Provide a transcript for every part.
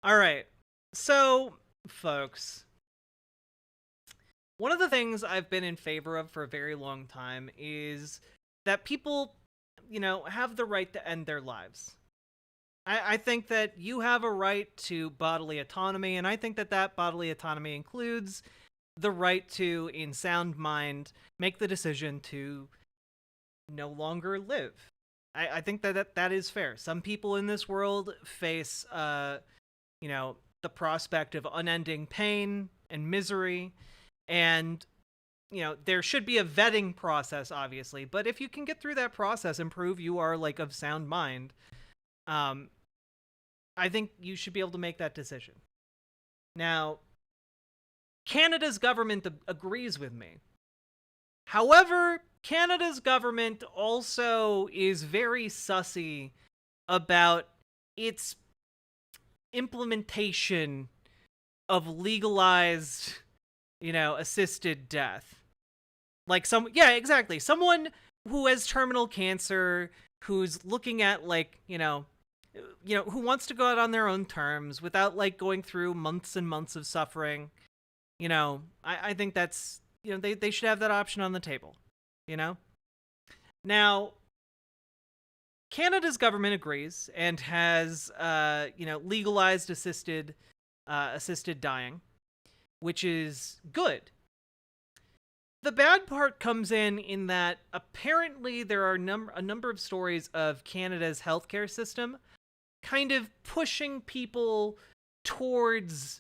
All right. So, folks, one of the things I've been in favor of for a very long time is that people, have the right to end their lives. I think that you have a right to bodily autonomy, and I think that that bodily autonomy includes the right to, in sound mind, make the decision to no longer live. I think that is fair. Some people in this world face, the prospect of unending pain and misery, and there should be a vetting process, obviously. But if you can get through that process and prove you are like of sound mind, um, I think you should be able to make that decision. Now, Canada's government agrees with me. However, Canada's government also is very sussy about its implementation of legalized, assisted death. Like yeah, exactly. Someone who has terminal cancer, who's looking at like, who wants to go out on their own terms without like going through months and months of suffering. I think that's, they should have that option on the table, you know? Now, Canada's government agrees and has, legalized assisted dying, which is good. The bad part comes in that apparently there are a number of stories of Canada's healthcare system kind of pushing people towards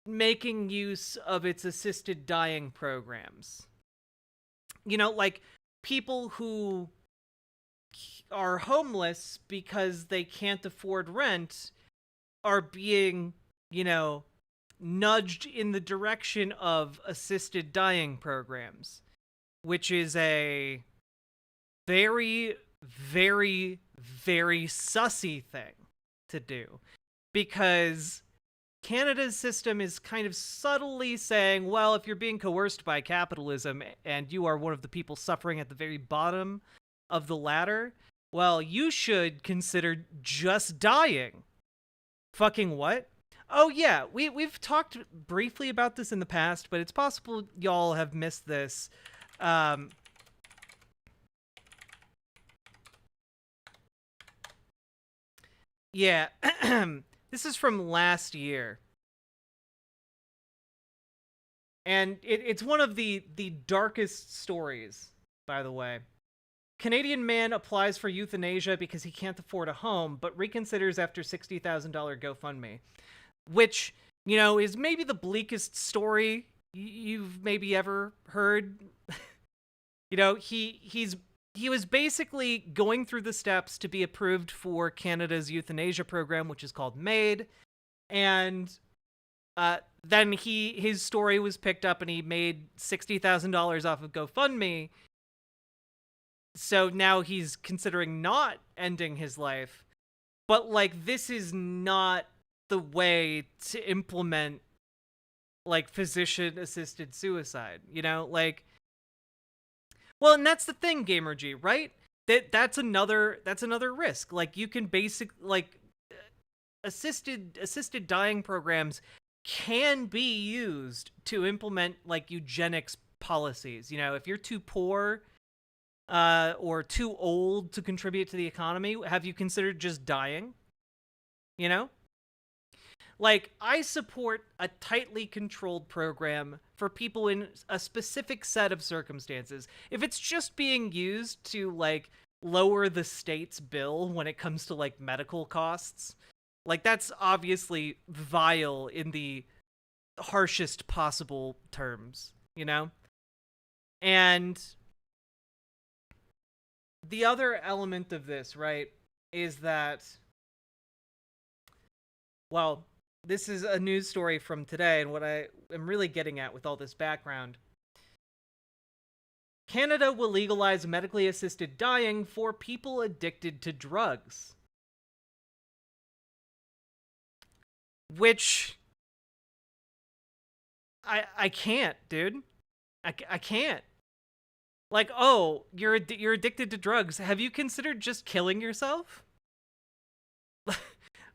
making use of its assisted dying programs. Like people who are homeless because they can't afford rent are being, nudged in the direction of assisted dying programs, which is a very, very, very sussy thing to do, because Canada's system is kind of subtly saying, well, if you're being coerced by capitalism and you are one of the people suffering at the very bottom of the ladder, well, you should consider just dying. Fucking what? Oh yeah, we've talked briefly about this in the past, but it's possible y'all have missed this. Yeah, this is from last year. And it's one of the darkest stories, by the way. Canadian man applies for euthanasia because he can't afford a home, but reconsiders after $60,000 GoFundMe. Which, is maybe the bleakest story you've maybe ever heard. He was basically going through the steps to be approved for Canada's euthanasia program, which is called MAID, and then his story was picked up and he made $60,000 off of GoFundMe. So now he's considering not ending his life. But like, this is not the way to implement like physician assisted suicide, like, well, and that's the thing, GamerG, right? That's another risk. Like, you can assisted dying programs can be used to implement like eugenics policies. If you're too poor or too old to contribute to the economy, have you considered just dying? Like, I support a tightly controlled program for people in a specific set of circumstances. If it's just being used to, like, lower the state's bill when it comes to, like, medical costs, like, that's obviously vile in the harshest possible terms, And the other element of this, right, is that, well, this is a news story from today, and what I am really getting at with all this background. Canada will legalize medically assisted dying for people addicted to drugs. Which I can't, dude. I can't. Like, oh, you're addicted to drugs. Have you considered just killing yourself?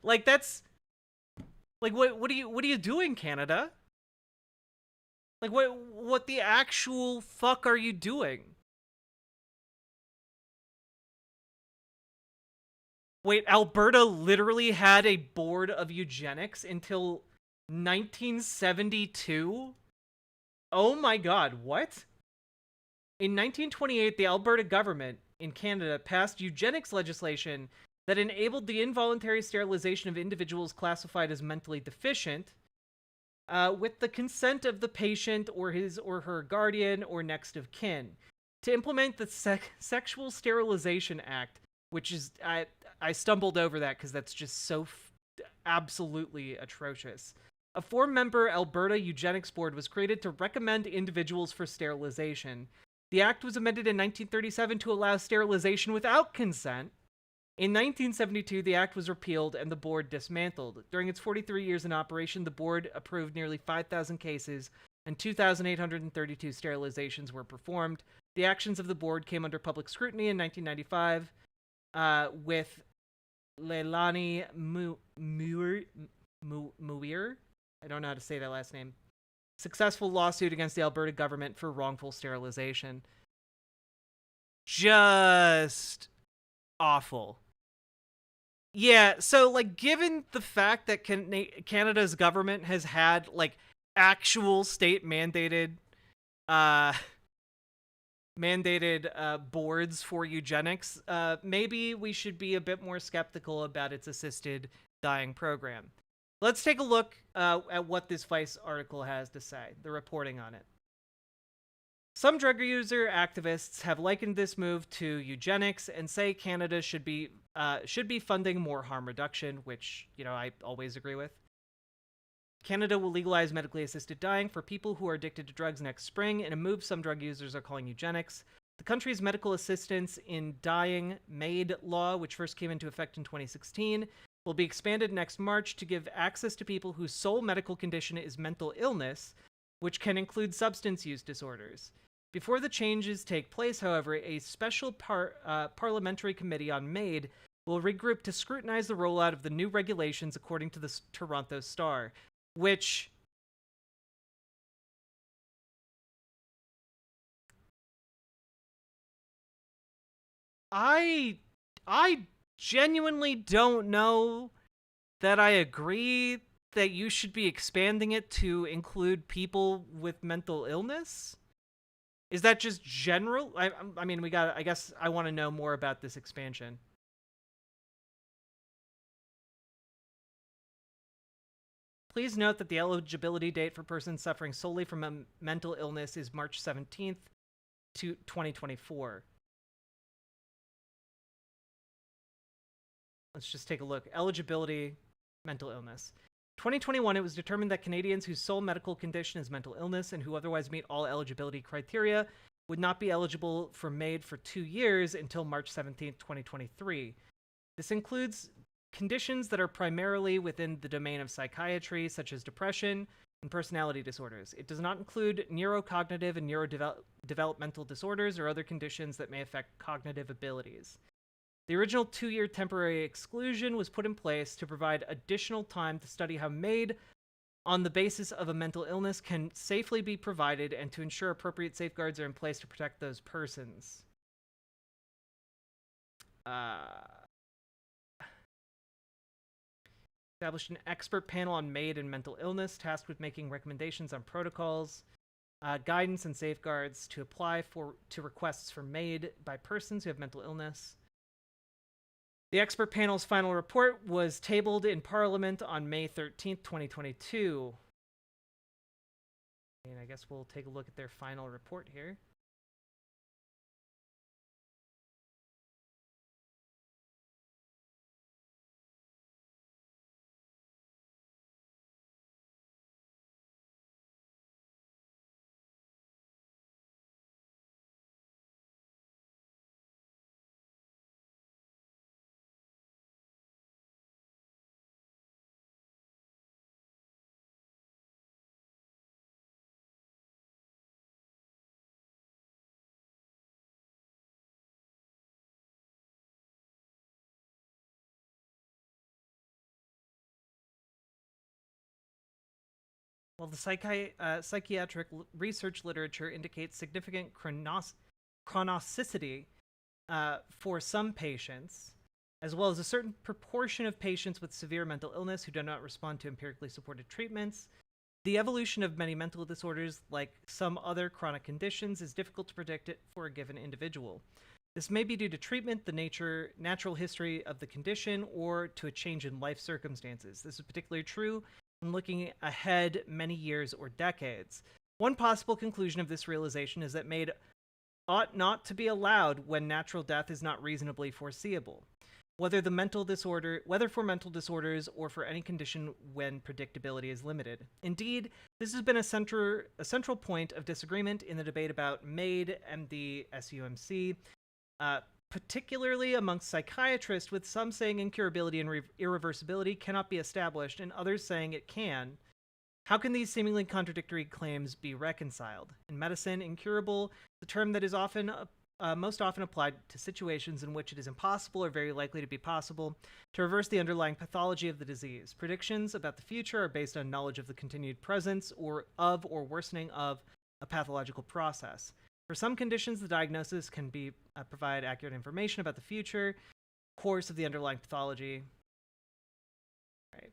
Like, that's Like, what are you doing, Canada? Like, what the actual fuck are you doing? Wait, Alberta literally had a board of eugenics until 1972? Oh my god, what? In 1928, the Alberta government in Canada passed eugenics legislation that enabled the involuntary sterilization of individuals classified as mentally deficient, with the consent of the patient or his or her guardian or next of kin. To implement the Sexual Sterilization Act, which is I stumbled over that because that's just so absolutely atrocious. A four-member Alberta Eugenics Board was created to recommend individuals for sterilization. The act was amended in 1937 to allow sterilization without consent. In 1972, the act was repealed and the board dismantled. During its 43 years in operation, the board approved nearly 5,000 cases and 2,832 sterilizations were performed. The actions of the board came under public scrutiny in 1995, with Leilani Muir, I don't know how to say that last name, successful lawsuit against the Alberta government for wrongful sterilization. Just awful. Yeah, so like given the fact that Canada's government has had like actual state mandated uh boards for eugenics, maybe we should be a bit more skeptical about its assisted dying program. Let's take a look at what this Vice article has to say, the reporting on it. Some drug user activists have likened this move to eugenics and say Canada should be funding more harm reduction, which, you know, I always agree with. Canada will legalize medically assisted dying for people who are addicted to drugs next spring, in a move some drug users are calling eugenics. The country's medical assistance in dying MAID law, which first came into effect in 2016, will be expanded next March to give access to people whose sole medical condition is mental illness, which can include substance use disorders. Before the changes take place, however, a special parliamentary committee on MAID will regroup to scrutinize the rollout of the new regulations, according to the Toronto Star, which I genuinely don't know that I agree that you should be expanding it to include people with mental illness. Is that just general? I mean, I guess I want to know more about this expansion. Please note that the eligibility date for persons suffering solely from a mental illness is March 17th, 2024. Let's just take a look. Eligibility, mental illness. 2021, it was determined that Canadians whose sole medical condition is mental illness and who otherwise meet all eligibility criteria would not be eligible for MAID for 2 years until March 17th, 2023. This includes conditions that are primarily within the domain of psychiatry, such as depression and personality disorders. It does not include neurocognitive and neurodevelopmental disorders or other conditions that may affect cognitive abilities. The original 2-year temporary exclusion was put in place to provide additional time to study how MAID on the basis of a mental illness can safely be provided and to ensure appropriate safeguards are in place to protect those persons. Established an expert panel on MAID and mental illness, tasked with making recommendations on protocols, guidance, and safeguards to apply to requests for MAID by persons who have mental illness. The expert panel's final report was tabled in Parliament on May 13th, 2022. And I guess we'll take a look at their final report here. While the psychiatric research literature indicates significant chronicity for some patients, as well as a certain proportion of patients with severe mental illness who do not respond to empirically supported treatments, the evolution of many mental disorders, like some other chronic conditions, is difficult to predict it for a given individual. This may be due to treatment, the natural history of the condition, or to a change in life circumstances. This is particularly true when looking ahead many years or decades. One possible conclusion of this realization is that MAID ought not to be allowed when natural death is not reasonably foreseeable, whether for mental disorders or for any condition when predictability is limited. Indeed, this has been a central point of disagreement in the debate about MAID and the SUMC, particularly amongst psychiatrists, with some saying incurability and irreversibility cannot be established, and others saying it can. How can these seemingly contradictory claims be reconciled? In medicine, incurable, the term that is most often applied to situations in which it is impossible or very likely to be possible to reverse the underlying pathology of the disease. Predictions about the future are based on knowledge of the continued presence or worsening of a pathological process. For some conditions, the diagnosis can provide accurate information about the future course of the underlying pathology. Right.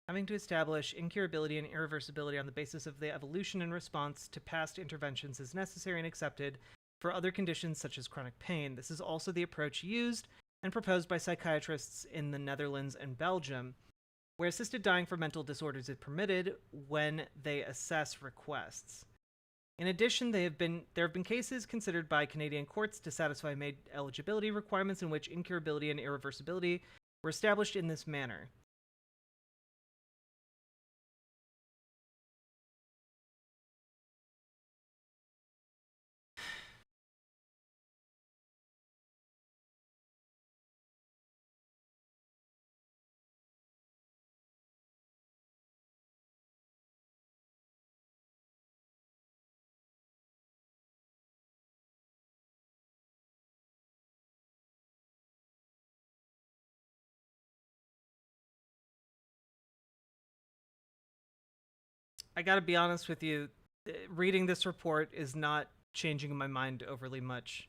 Having to establish incurability and irreversibility on the basis of the evolution and response to past interventions is necessary and accepted for other conditions such as chronic pain. This is also the approach used and proposed by psychiatrists in the Netherlands and Belgium, where assisted dying for mental disorders is permitted when they assess requests. In addition, there have been cases considered by Canadian courts to satisfy MAID eligibility requirements in which incurability and irreversibility were established in this manner. I gotta be honest with you, reading this report is not changing my mind overly much.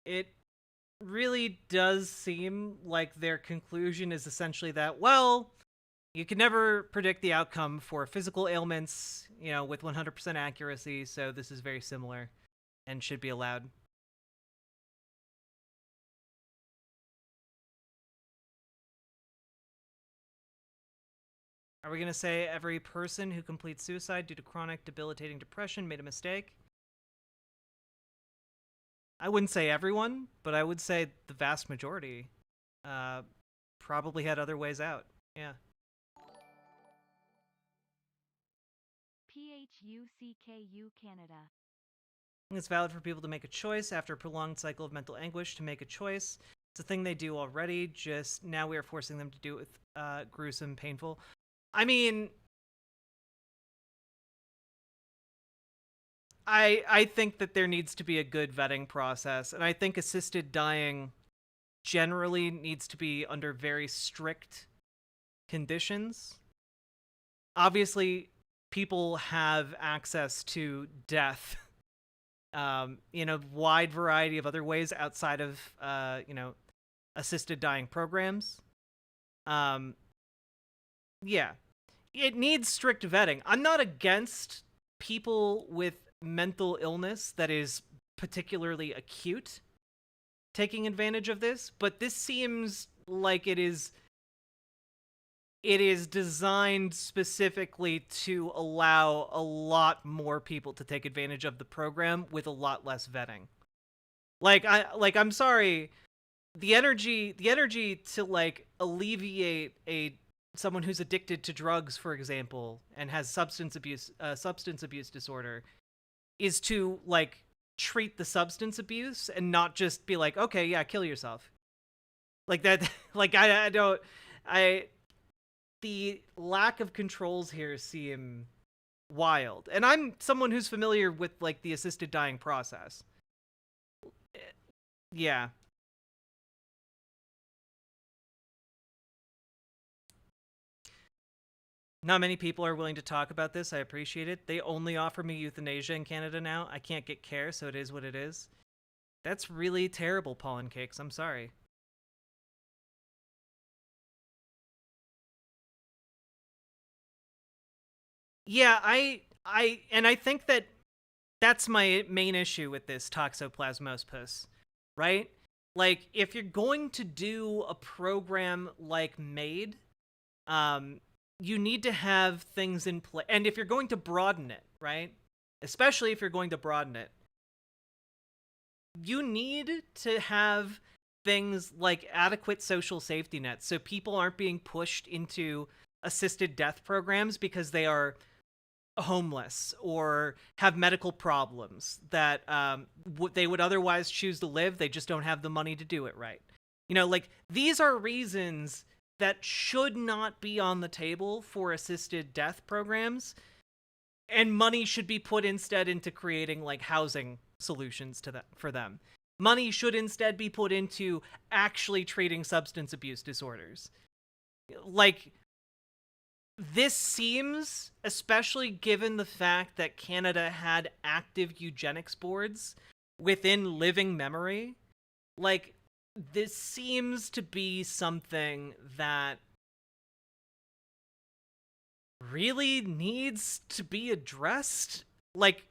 It really does seem like their conclusion is essentially that, well, you can never predict the outcome for physical ailments, with 100% accuracy, so this is very similar and should be allowed. Are we going to say every person who completes suicide due to chronic debilitating depression made a mistake? I wouldn't say everyone, but I would say the vast majority probably had other ways out. Yeah. PHUCKU Canada. It's valid for people to make a choice after a prolonged cycle of mental anguish to make a choice. It's a thing they do already, just now we are forcing them to do it with gruesome, painful. I mean, I think that there needs to be a good vetting process, and I think assisted dying generally needs to be under very strict conditions. Obviously, people have access to death in a wide variety of other ways outside of, assisted dying programs. Yeah. It needs strict vetting. I'm not against people with mental illness that is particularly acute taking advantage of this, but this seems like it is designed specifically to allow a lot more people to take advantage of the program with a lot less vetting. I'm sorry, the energy to alleviate someone who's addicted to drugs, for example, and has substance abuse disorder, is to treat the substance abuse and not just be like, okay, yeah, kill yourself. Like that, like I don't, I, the lack of controls here seem wild. And I'm someone who's familiar with like the assisted dying process. Yeah. Not many people are willing to talk about this. I appreciate it. They only offer me euthanasia in Canada now. I can't get care, so it is what it is. That's really terrible, Pollen Cakes. I'm sorry. Yeah, I think that that's my main issue with this Toxoplasmosis, right? Like, if you're going to do a program like MAID, you need to have things in place. And if you're going to broaden it, right? Especially if you're going to broaden it, you need to have things like adequate social safety nets so people aren't being pushed into assisted death programs because they are homeless or have medical problems that they would otherwise choose to live. They just don't have the money to do it right. You know, like, these are reasons that should not be on the table for assisted death programs, and money should be put instead into creating like housing solutions to that for them. Money should instead be put into actually treating substance abuse disorders. Like, this seems, especially given the fact that Canada had active eugenics boards within living memory, like, this seems to be something that really needs to be addressed. Like,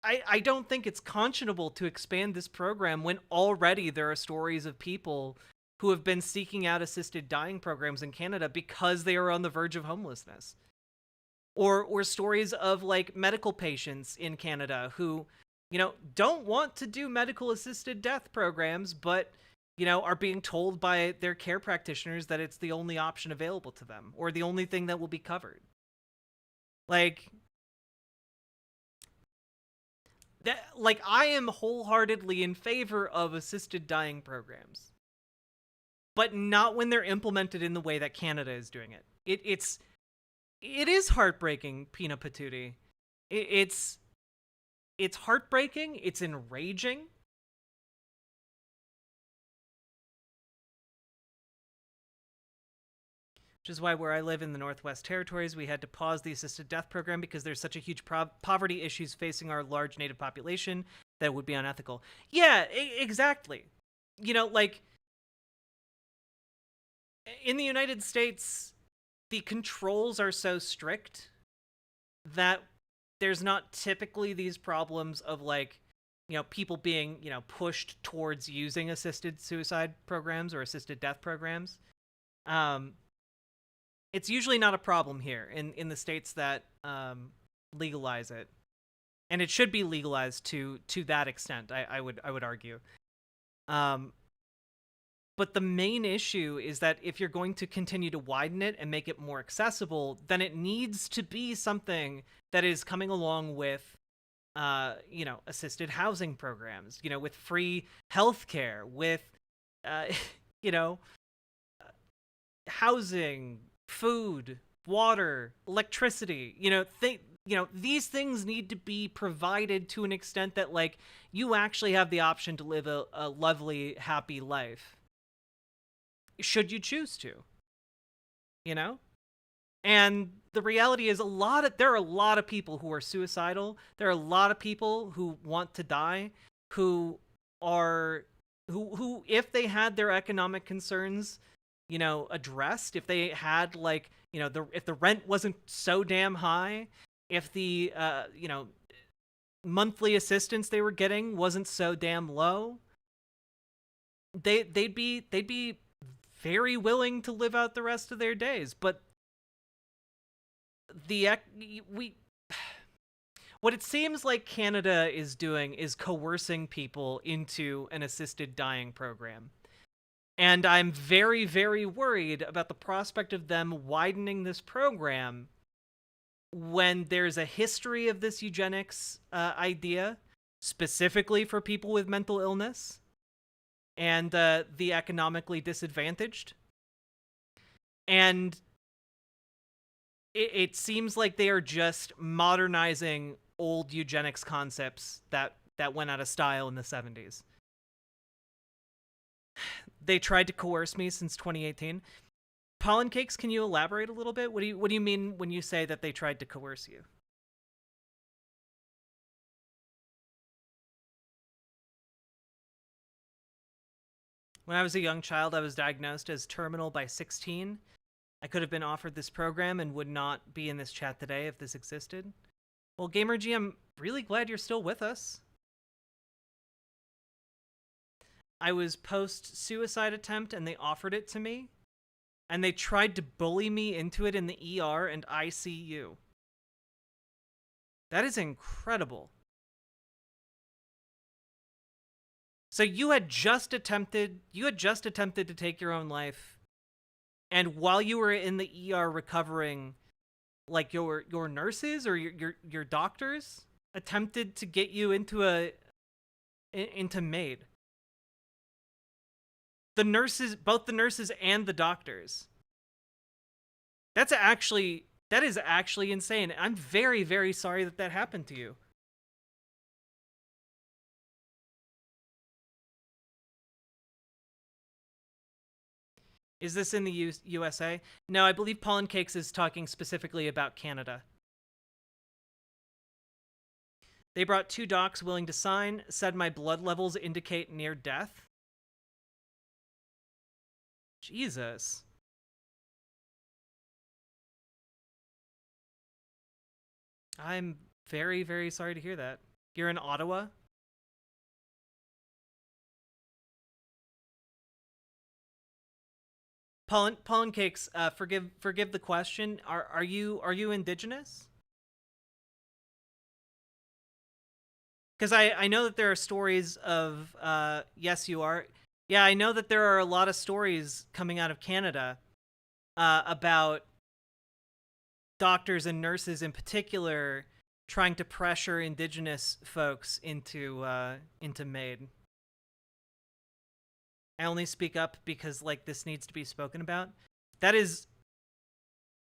I don't think it's conscionable to expand this program when already there are stories of people who have been seeking out assisted dying programs in Canada because they are on the verge of homelessness. Or stories of like medical patients in Canada who, you know, don't want to do medical assisted death programs, but, you know, are being told by their care practitioners that it's the only option available to them or the only thing that will be covered. Like, that, like, I am wholeheartedly in favor of assisted dying programs, but not when they're implemented in the way that Canada is doing it. It is heartbreaking, Pina Patootie. It's heartbreaking. It's enraging. Which is why where I live in the Northwest Territories, we had to pause the assisted death program because there's such a huge poverty issues facing our large native population that would be unethical. Yeah, exactly. You know, like, in the United States, the controls are so strict that there's not typically these problems of, like, you know, people being, you know, pushed towards using assisted suicide programs or assisted death programs. It's usually not a problem here in the states that legalize it, and it should be legalized to that extent. I would argue. But the main issue is that if you're going to continue to widen it and make it more accessible, then it needs to be something that is coming along with, you know, assisted housing programs, you know, with free healthcare, with, you know, housing, food, water, electricity. You know, these things need to be provided to an extent that, like, you actually have the option to live a lovely, happy life, should you choose to, you know? And the reality is there are a lot of people who are suicidal. There are a lot of people who want to die, who if they had their economic concerns, you know, addressed, if they had, like, you know, if the rent wasn't so damn high, if the you know, monthly assistance they were getting wasn't so damn low, they'd be very willing to live out the rest of their days. But what it seems like Canada is doing is coercing people into an assisted dying program. And I'm very, very worried about the prospect of them widening this program when there's a history of this eugenics idea specifically for people with mental illness and the economically disadvantaged. And it seems like they are just modernizing old eugenics concepts that went out of style in the 70s. They tried to coerce me since 2018. Pollen Cakes, can you elaborate a little bit? What do you mean when you say that they tried to coerce you? When I was a young child, I was diagnosed as terminal by 16. I could have been offered this program and would not be in this chat today if this existed. Well, GamerG, I'm really glad you're still with us. I was post-suicide attempt and they offered it to me. And they tried to bully me into it in the ER and ICU. That is incredible. So you had just attempted to take your own life, and while you were in the ER recovering, like your nurses or your doctors attempted to get you into MAID. The nurses, both the nurses and the doctors. That is actually insane. I'm very, very sorry that happened to you. Is this in the USA? No, I believe Pollen Cakes is talking specifically about Canada. They brought 2 docs willing to sign, said my blood levels indicate near death. Jesus. I'm very, very sorry to hear that. You're in Ottawa? Pollen Cakes, forgive the question. Are you indigenous? Because I know that there are stories of yes, you are. Yeah, I know that there are a lot of stories coming out of Canada about doctors and nurses in particular trying to pressure indigenous folks into MAID. I only speak up because like this needs to be spoken about. That is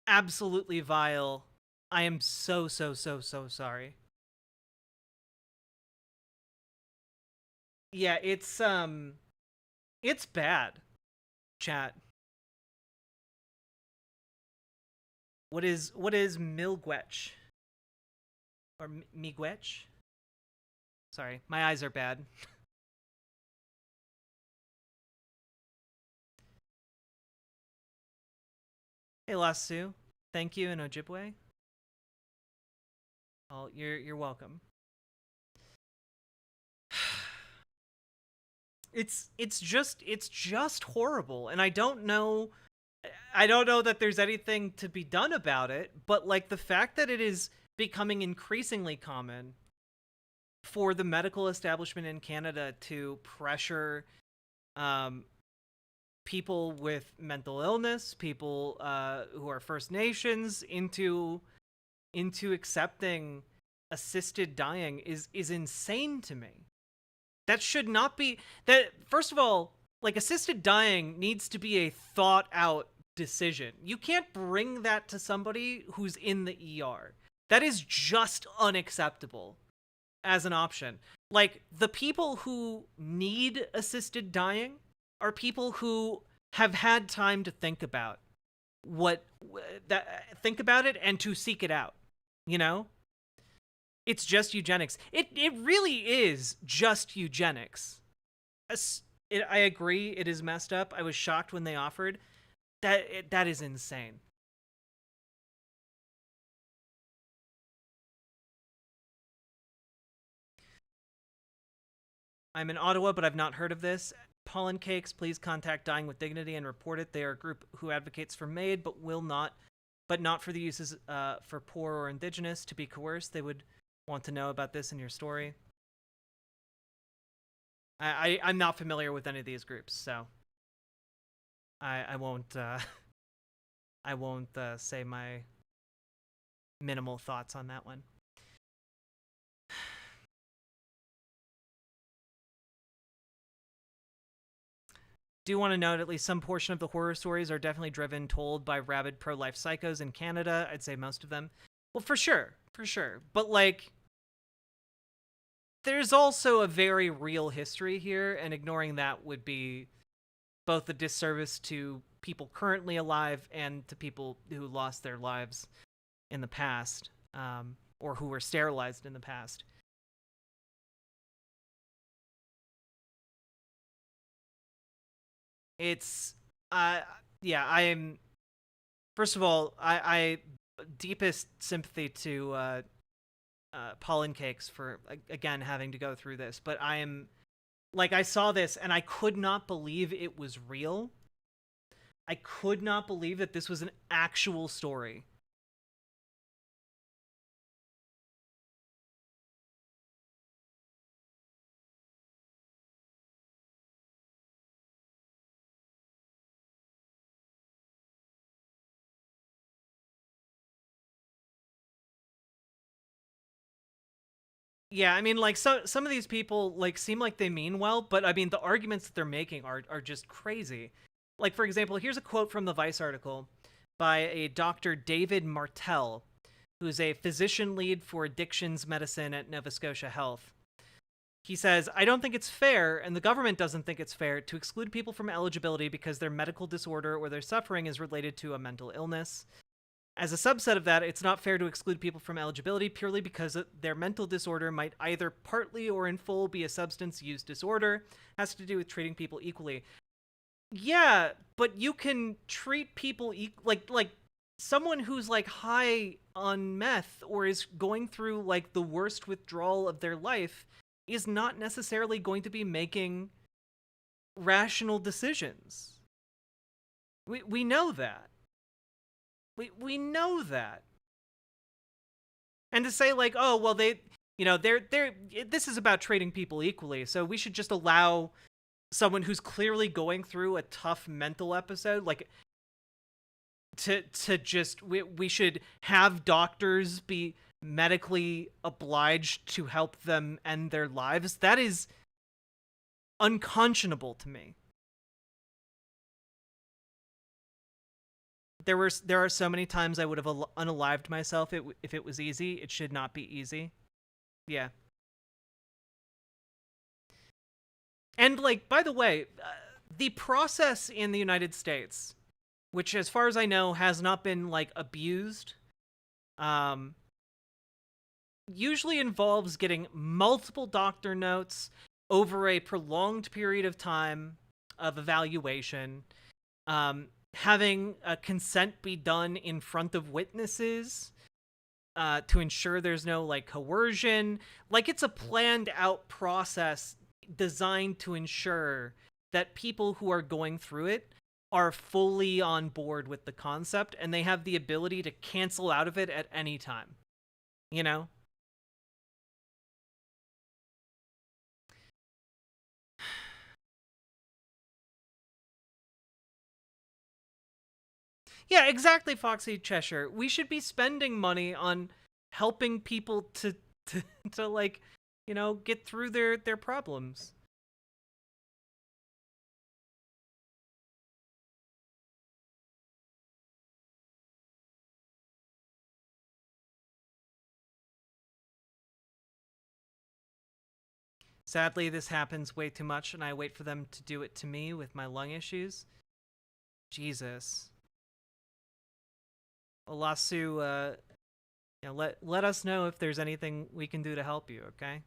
absolutely vile. I am so sorry. Yeah, it's bad. Chat. What is Milgwetch? Or Miigwech? Sorry, my eyes are bad. Hey Lasso, thank you in Ojibwe. Oh, you're welcome. It's just horrible, and I don't know that there's anything to be done about it, but like the fact that it is becoming increasingly common for the medical establishment in Canada to pressure people with mental illness, people who are First Nations into accepting assisted dying is insane to me. That should not be that. First of all, like assisted dying needs to be a thought out decision. You can't bring that to somebody who's in the ER. That is just unacceptable as an option. Like the people who need assisted dying are people who have had time to think about think about it and to seek it out, you know? It's just eugenics. It really is just eugenics. I agree, it is messed up. I was shocked when they offered. That is insane. I'm in Ottawa, but I've not heard of this. Pollen Cakes, please contact Dying with Dignity and report it. They are a group who advocates for MAID, but not for the uses for poor or indigenous to be coerced. They would want to know about this in your story. I'm not familiar with any of these groups, so I won't say my minimal thoughts on that one. do want to note at least some portion of the horror stories are definitely told by rabid pro-life psychos in Canada. I'd say most of them. Well, for sure. But, like, there's also a very real history here, and ignoring that would be both a disservice to people currently alive and to people who lost their lives in the past, or who were sterilized in the past. It's, yeah, I'm, first of all, I deepest sympathy to Pollen Cakes for, again, having to go through this, but I am, like, I saw this and I could not believe it was real. I could not believe that this was an actual story. Yeah, I mean, like, some of these people, like, seem like they mean well, but I mean, the arguments that they're making are just crazy. Like, for example, here's a quote from the Vice article by a Dr. David Martell, who's a physician lead for addictions medicine at Nova Scotia Health. He says, "I don't think it's fair, and the government doesn't think it's fair, to exclude people from eligibility because their medical disorder or their suffering is related to a mental illness. As a subset of that, it's not fair to exclude people from eligibility purely because their mental disorder might either partly or in full be a substance use disorder. Has to do with treating people equally." Yeah, but you can treat people like someone who's like high on meth or is going through like the worst withdrawal of their life is not necessarily going to be making rational decisions. We know that. We know that. And to say like, "Oh, well, they're this is about treating people equally, so we should just allow someone who's clearly going through a tough mental episode, like, to just we should have doctors be medically obliged to help them end their lives." That is unconscionable to me. There are so many times I would have unalived myself if it was easy. It should not be easy. Yeah. And, like, by the way, the process in the United States, which as far as I know has not been like abused, usually involves getting multiple doctor notes over a prolonged period of time of evaluation, having a consent be done in front of witnesses, to ensure there's no like coercion. Like, it's a planned out process designed to ensure that people who are going through it are fully on board with the concept and they have the ability to cancel out of it at any time. You know? Yeah, exactly, Foxy Cheshire. We should be spending money on helping people to like, get through their problems. Sadly, this happens way too much, and I wait for them to do it to me with my lung issues. Jesus. Well, Lasu, let us know if there's anything we can do to help you, okay?